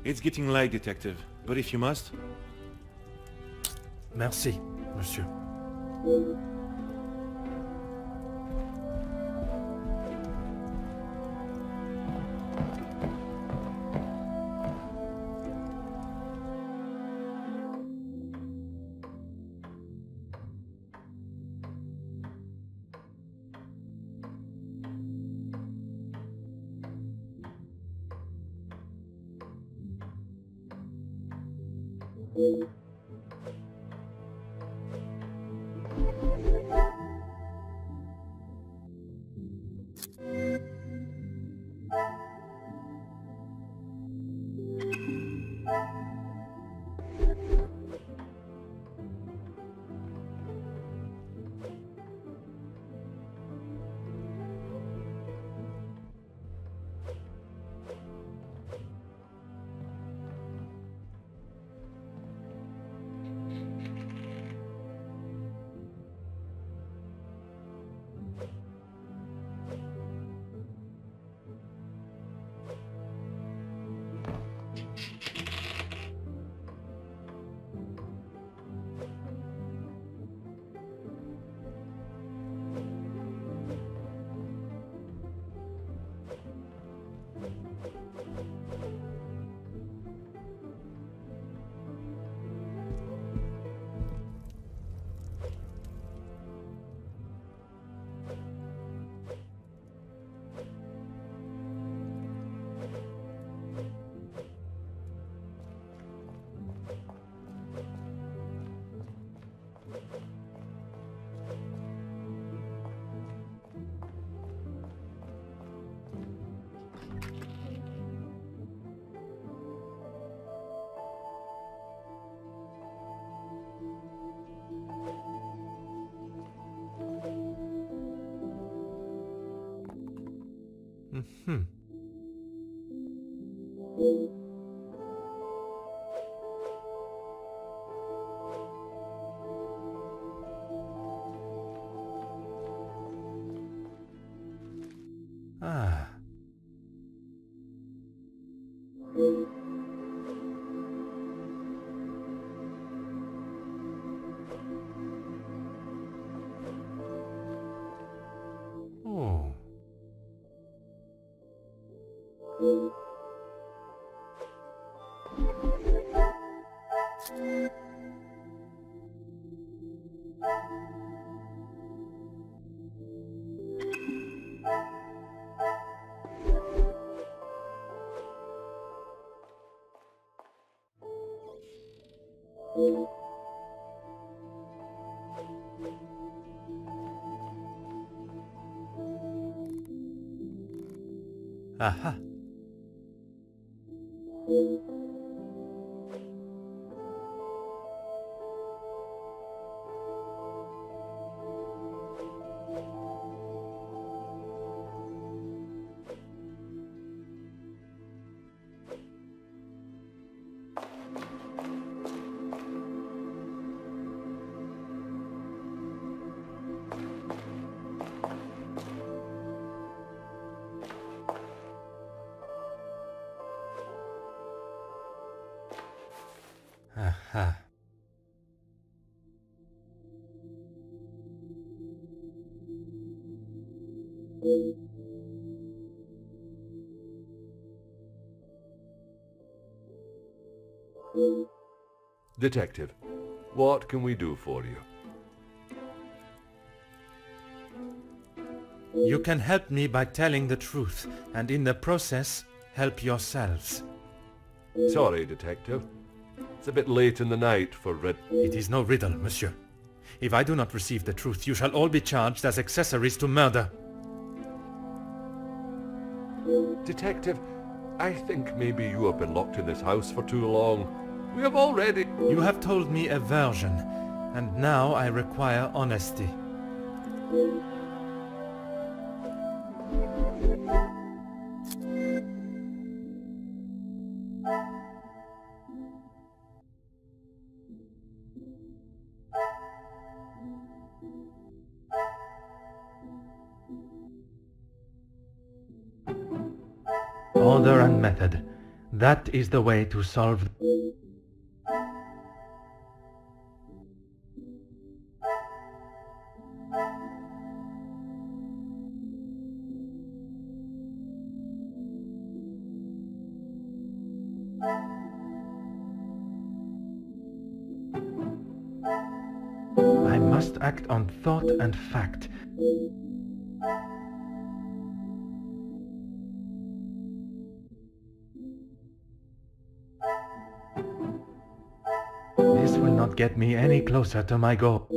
It's getting late, detective, but if you must... Merci, monsieur. Ah. Oh. Aha. Aha. Detective, what can we do for you? You can help me by telling the truth, and in the process, help yourselves. Sorry, Detective. It's a bit late in the night for red... It is no riddle, monsieur. If I do not receive the truth, you shall all be charged as accessories to murder. Detective, I think maybe you have been locked in this house for too long. We have already... You have told me a version, and now I require honesty. Order and method. That is the way to solve... I must act on thought and fact. This will not get me any closer to my goal.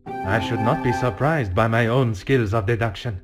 I should not be surprised by my own skills of deduction.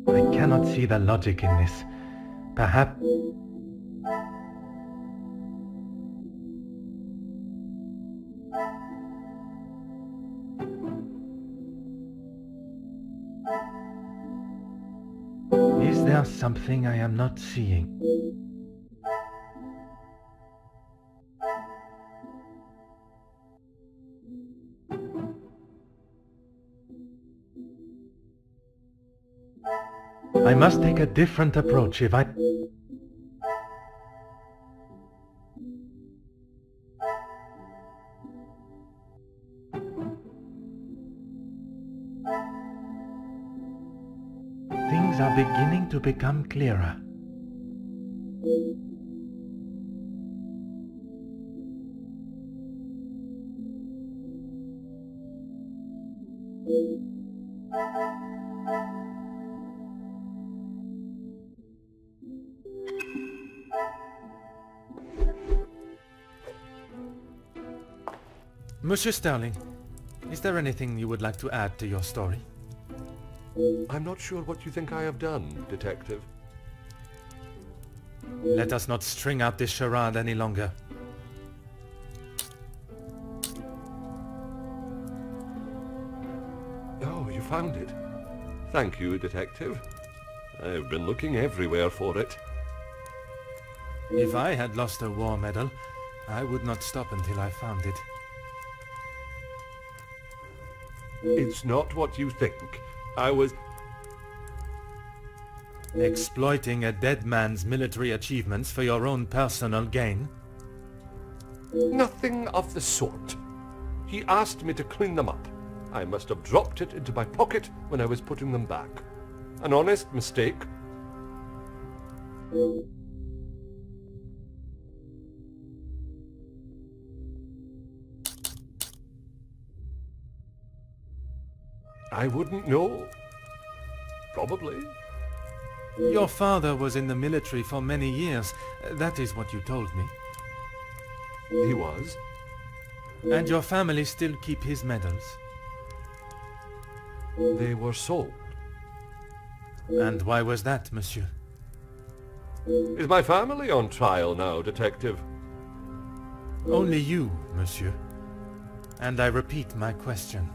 I cannot see the logic in this. Perhaps... Is there something I am not seeing? I must take a different approach if I... Things are beginning to become clearer. Monsieur Sterling, is there anything you would like to add to your story? I'm not sure what you think I have done, Detective. Let us not string out this charade any longer. Oh, you found it. Thank you, Detective. I've been looking everywhere for it. If I had lost a war medal, I would not stop until I found it. It's not what you think. I was... Exploiting a dead man's military achievements for your own personal gain? Nothing of the sort. He asked me to clean them up. I must have dropped it into my pocket when I was putting them back. An honest mistake. I wouldn't know. Probably. Your father was in the military for many years. That is what you told me. He was. And your family still keep his medals? They were sold. And why was that, monsieur? Is my family on trial now, Detective? Only you, monsieur. And I repeat my question.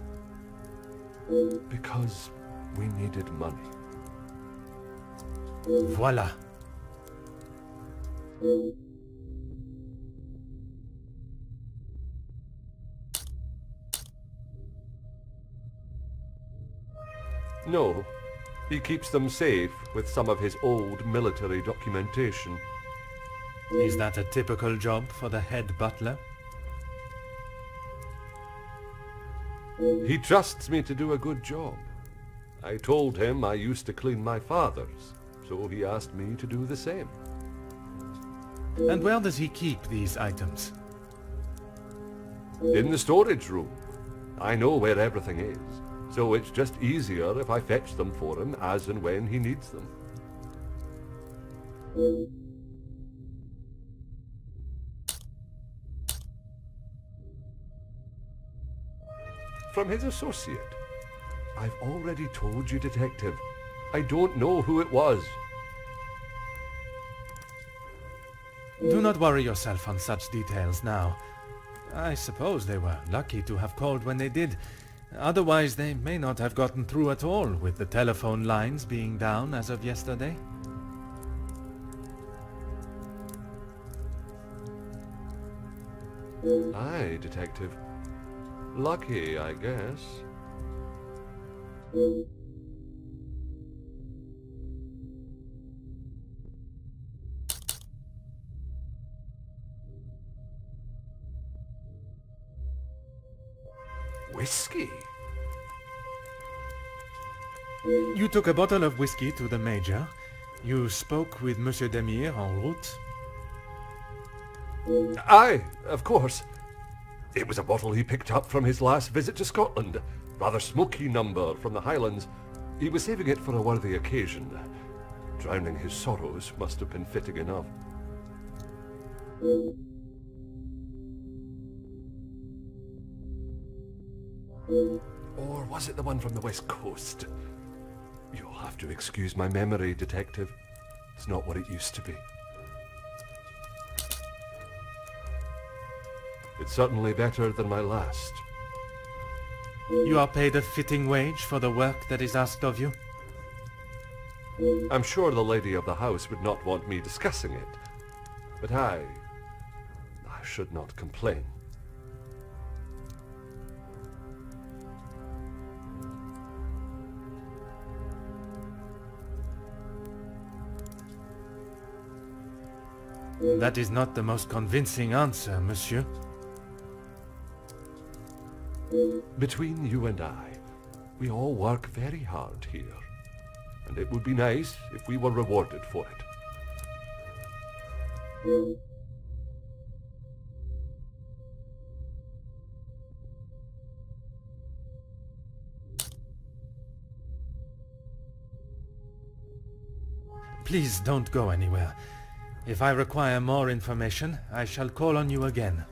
Because we needed money. Voilà. No. He keeps them safe with some of his old military documentation. Is that a typical job for the head butler? He trusts me to do a good job. I told him I used to clean my father's, so he asked me to do the same. And where does he keep these items? In the storage room. I know where everything is, so it's just easier if I fetch them for him as and when he needs them. From his associate. I've already told you, Detective. I don't know who it was. Do not worry yourself on such details now. I suppose they were lucky to have called when they did. Otherwise, they may not have gotten through at all, with the telephone lines being down as of yesterday. Aye, Detective. Lucky, I guess. Whiskey? You took a bottle of whiskey to the Major. You spoke with Monsieur Demire en route. Aye, of course. It was a bottle he picked up from his last visit to Scotland. Rather smoky number from the Highlands. He was saving it for a worthy occasion. Drowning his sorrows must have been fitting enough. Or was it the one from the West Coast? You'll have to excuse my memory, Detective. It's not what it used to be. It's certainly better than my last. You are paid a fitting wage for the work that is asked of you? I'm sure the lady of the house would not want me discussing it, but I should not complain. That is not the most convincing answer, monsieur. Between you and I, we all work very hard here, and it would be nice if we were rewarded for it. Please don't go anywhere. If I require more information, I shall call on you again.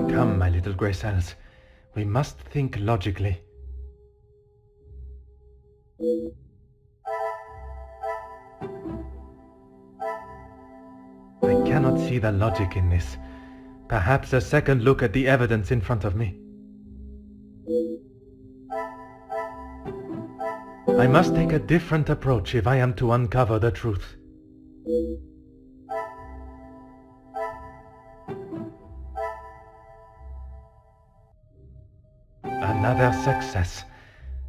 Come, my little grey cells. We must think logically. I cannot see the logic in this. Perhaps a second look at the evidence in front of me. I must take a different approach if I am to uncover the truth. Another success.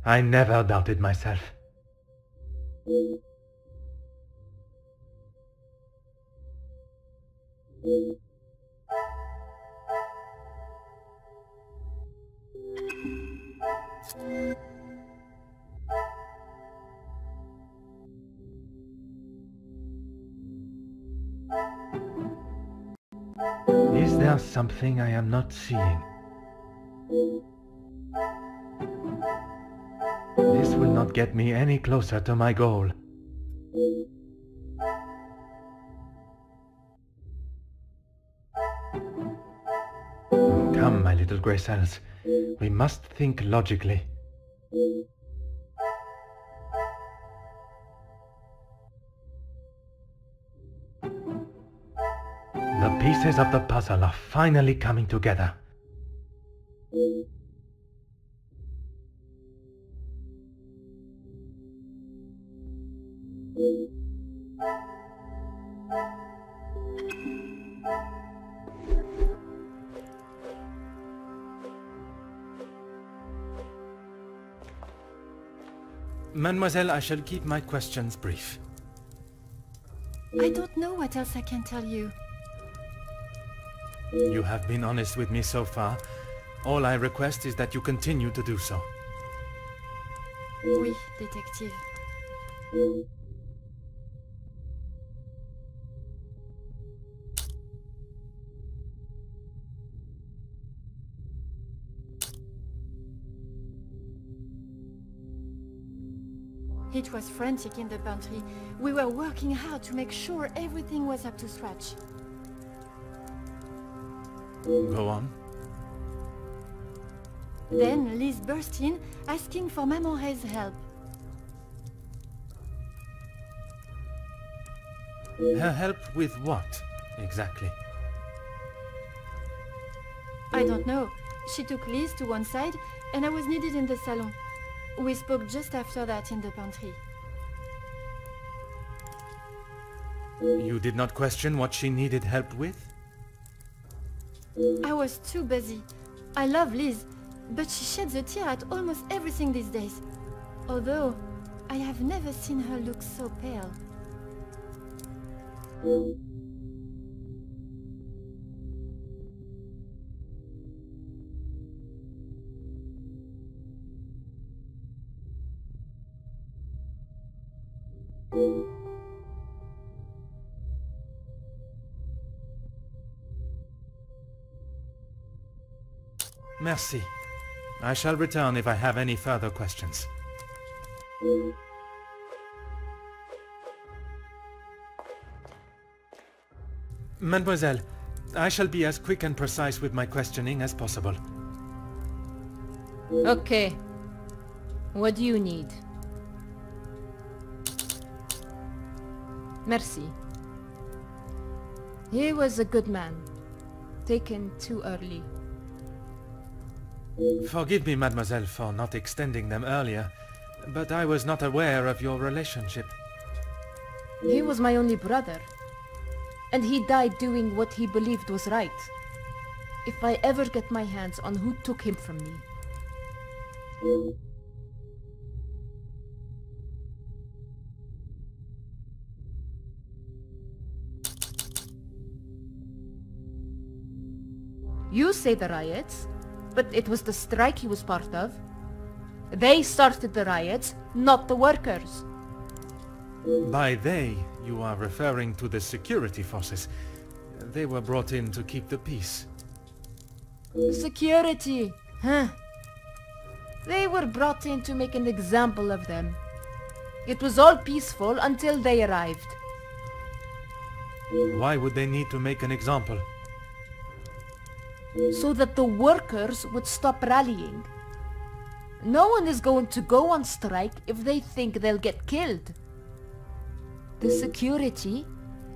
I never doubted myself. Is there something I am not seeing? This will not get me any closer to my goal. Come, my little little grey cells. We must think logically. The pieces of the puzzle are finally coming together. Mademoiselle, I shall keep my questions brief. I don't know what else I can tell you. You have been honest with me so far. All I request is that you continue to do so. Oui, détective. It was frantic in the pantry. We were working hard to make sure everything was up to scratch. Go on. Then Liz burst in, asking for Maman's help. Her help with what, exactly? I don't know. She took Liz to one side, and I was needed in the salon. We spoke just after that in the pantry. You did not question what she needed help with? I was too busy. I love Liz, but she sheds a tear at almost everything these days. Although, I have never seen her look so pale. Merci. I shall return if I have any further questions. Mademoiselle, I shall be as quick and precise with my questioning as possible. Okay. What do you need? Merci. He was a good man. Taken too early. Forgive me, mademoiselle, for not extending them earlier, but I was not aware of your relationship. He was my only brother. And he died doing what he believed was right. If I ever get my hands on who took him from me. You say the riots, but it was the strike he was part of. They started the riots, not the workers. By they, you are referring to the security forces. They were brought in to keep the peace. Security, huh? They were brought in to make an example of them. It was all peaceful until they arrived. Why would they need to make an example? So that the workers would stop rallying. No one is going to go on strike if they think they'll get killed. The security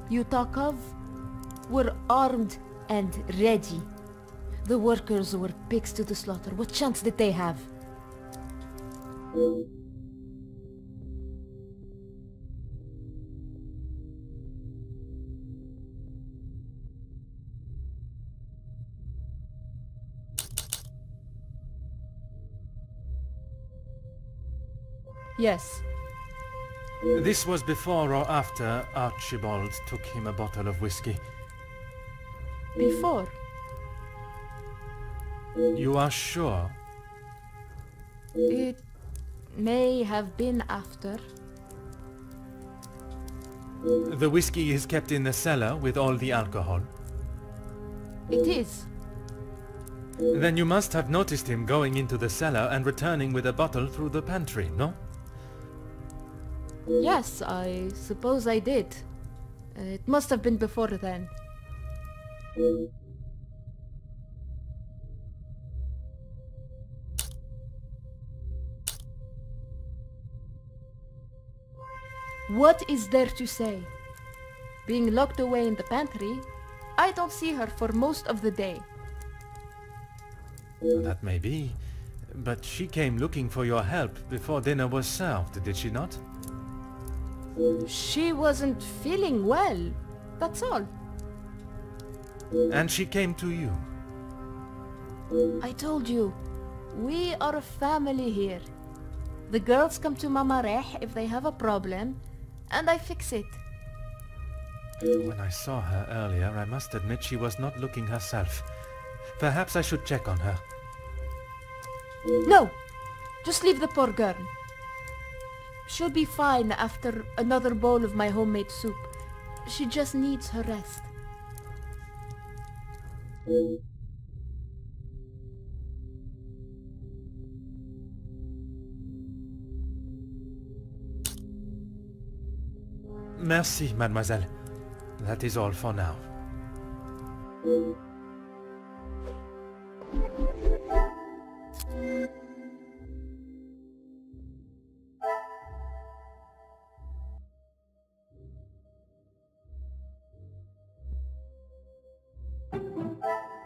you talk of were armed and ready. The workers were pigs to the slaughter. What chance did they have? Yes. This was before or after Archibald took him a bottle of whiskey. Before. You are sure? It may have been after. The whiskey is kept in the cellar with all the alcohol. It is. Then you must have noticed him going into the cellar and returning with a bottle through the pantry, no? Yes, I suppose I did. It must have been before then. What is there to say? Being locked away in the pantry, I don't see her for most of the day. That may be, but she came looking for your help before dinner was served, did she not? She wasn't feeling well, that's all. And she came to you. I told you, we are a family here. The girls come to Mama Reh if they have a problem, and I fix it. When I saw her earlier, I must admit she was not looking herself. Perhaps I should check on her. No! Just leave the poor girl. She'll be fine after another bowl of my homemade soup. She just needs her rest. Merci, mademoiselle. That is all for now.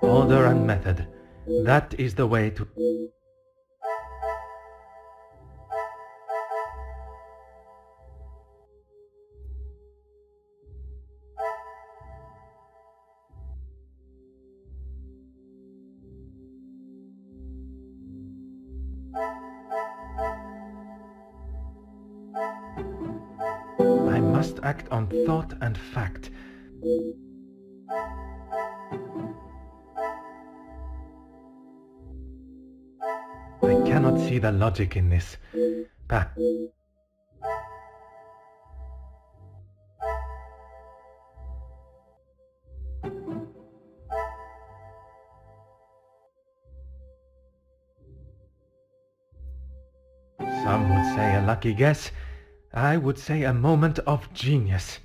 Order and method. That is the way to... I must act on thought and fact. I cannot see the logic in this. Some would say a lucky guess. I would say a moment of genius.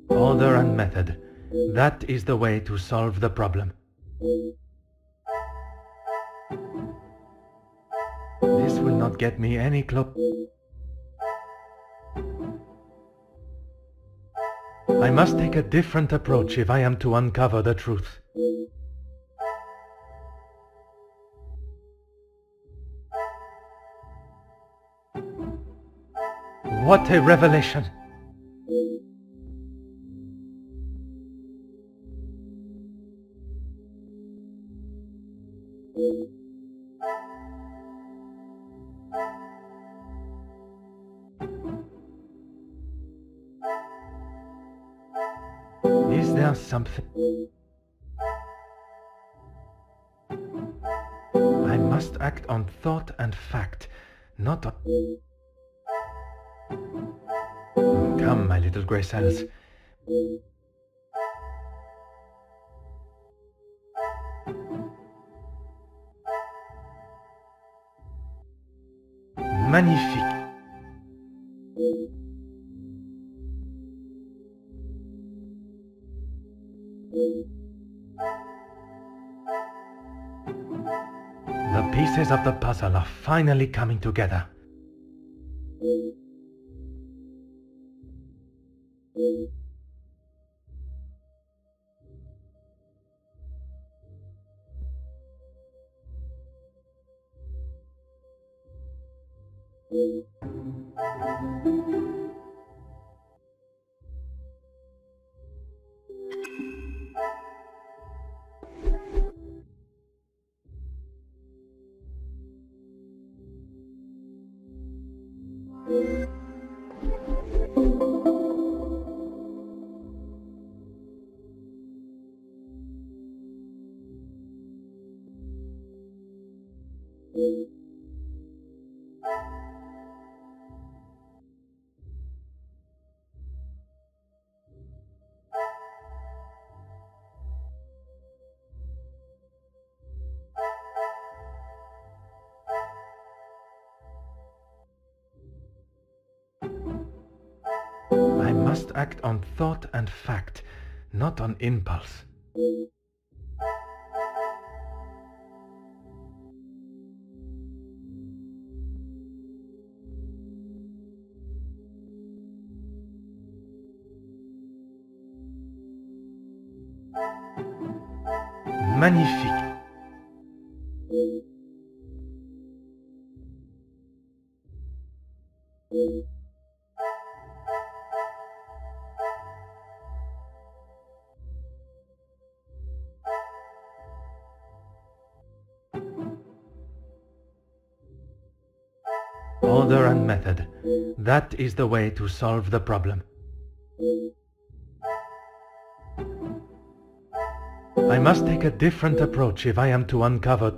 Order and method. That is the way to solve the problem. This will not get me any I must take a different approach if I am to uncover the truth. What a revelation! Is there something? I must act on thought and fact, not on... Come, my little grey cells. Magnifique. The pieces of the puzzle are finally coming together. must act on thought and fact, not on impulse. Magnifique. Order and method. That is the way to solve the problem. I must take a different approach if I am to uncover...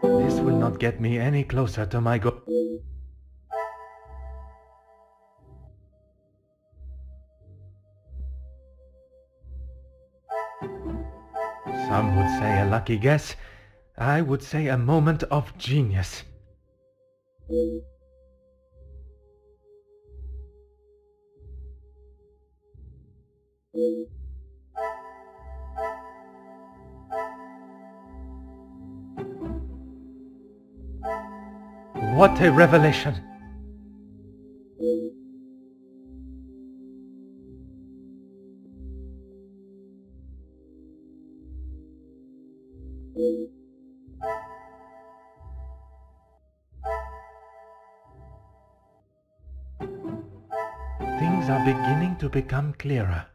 This will not get me any closer to my goal. Some would say a lucky guess. I would say a moment of genius. What a revelation! Things are beginning to become clearer.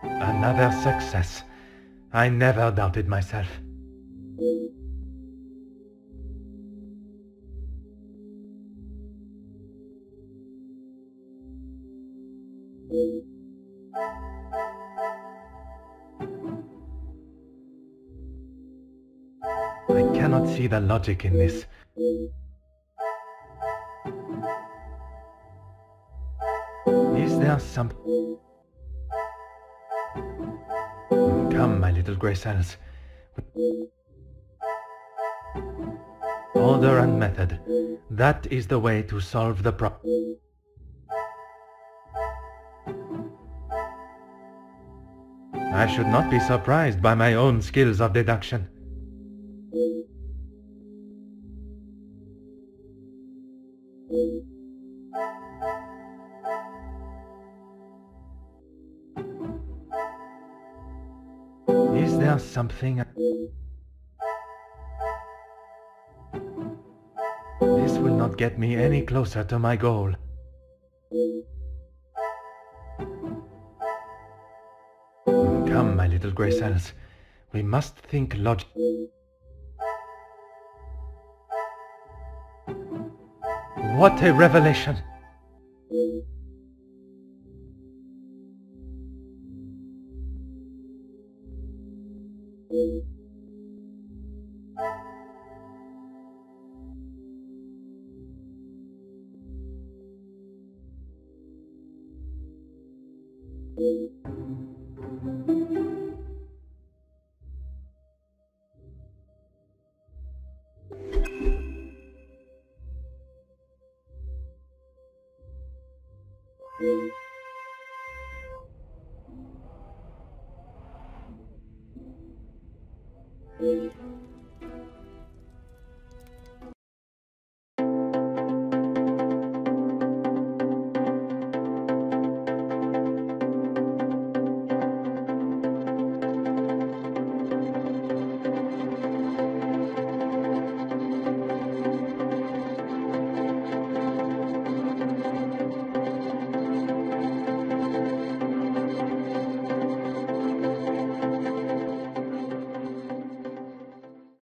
Another success. I never doubted myself. I cannot see the logic in this. Is there some... Come, my little grey cells. Order and method. That is the way to solve the problem. I should not be surprised by my own skills of deduction. Is there something... This will not get me any closer to my goal. Come, my little grey cells. We must think logic. What a revelation!